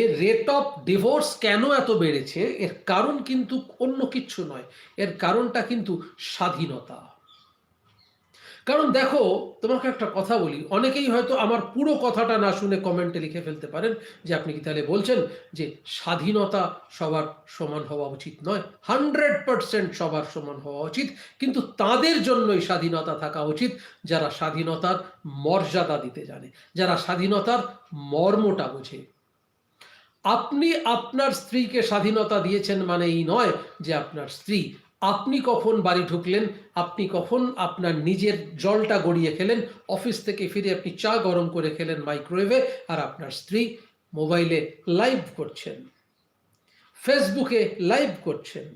এর rate of divorce কেন এত বেড়েছে, এর কারণ কিন্তু অন্য কিচ্ছু নয়, এর কারণটা কিন্তু স্বাধীনতা। কারণ দেখো, তোমাকে একটা কথা বলি, অনেকেই হয়তো আমার পুরো কথাটা না শুনে কমেন্টে লিখে ফেলতে পারেন যে আপনি কি তাহলে বলছেন যে স্বাধীনতা সবার সমান হওয়া উচিত নয়? 100% সবার সমান হওয়া উচিত, কিন্তু তাদের জন্যই স্বাধীনতা থাকা উচিত যারা স্বাধীনতার মর্যাদা দিতে জানে, যারা স্বাধীনতার মর্মটা বোঝে। আপনি আপনার স্ত্রীকে স্বাধীনতা দিয়েছেন মানে এই নয় যে আপনার স্ত্রী, আপনি কখন বাড়ি ঢুকলেন, আপনি কখন আপনার নিজের জলটা গড়িয়ে খেলেন, অফিস থেকে ফিরে আপনি চা গরম করে খেলেন মাইক্রোওয়েভে, আর আপনার স্ত্রী মোবাইলে লাইভ করছেন, ফেসবুকে লাইভ করছেন,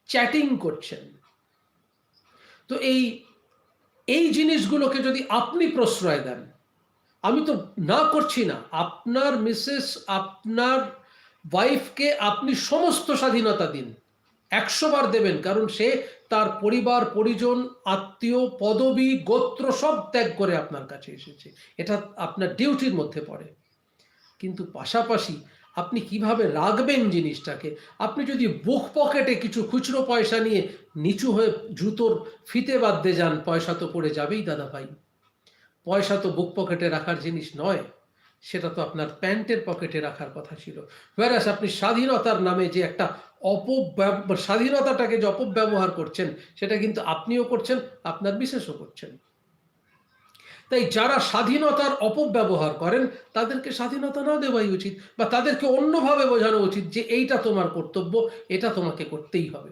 চ্যাটিং করছেন। তো এই এই জিনিসগুলোকে যদি আপনি প্রশ্রয় দেন, আমি তো না করছি না, আপনার মিসেস, আপনার ওয়াইফকে আপনি সমস্ত স্বাধীনতা দিন, 100 বার দেবেন, কারণ সে তার পরিবার পরিজন আত্মীয় পদবী গোত্র সব ত্যাগ করে আপনার কাছে এসেছে, এটা আপনার ডিউটির মধ্যে পড়ে। কিন্তু পাশাপাশি আপনি কিভাবে রাখবেন জিনিসটাকে, আপনি যদি বুক পকেটে কিছু খুচরো পয়সা নিয়ে নিচু হয়ে জুতোর ফিতে বাঁধতে যান, পয়সা তো পড়ে যাবেই দাদা ভাই। পয়সা তো বুক পকেটে রাখার জিনিস নয়, সেটা তো আপনার প্যান্টের পকেটে রাখার কথা ছিল। whereas আপনি স্বাধীনতার নামে যে একটা স্বাধীনতাটাকে যে অপব্যবহার করছেন, সেটা কিন্তু আপনিও করছেন, আপনার মিসেসও করছেন। তাই যারা স্বাধীনতার অপব্যবহার করেন তাদেরকে স্বাধীনতা না দেওয়াই উচিত, বা তাদেরকে অন্যভাবে বোঝানো উচিত যে এইটা তোমার কর্তব্য, এটা তোমাকে করতেই হবে।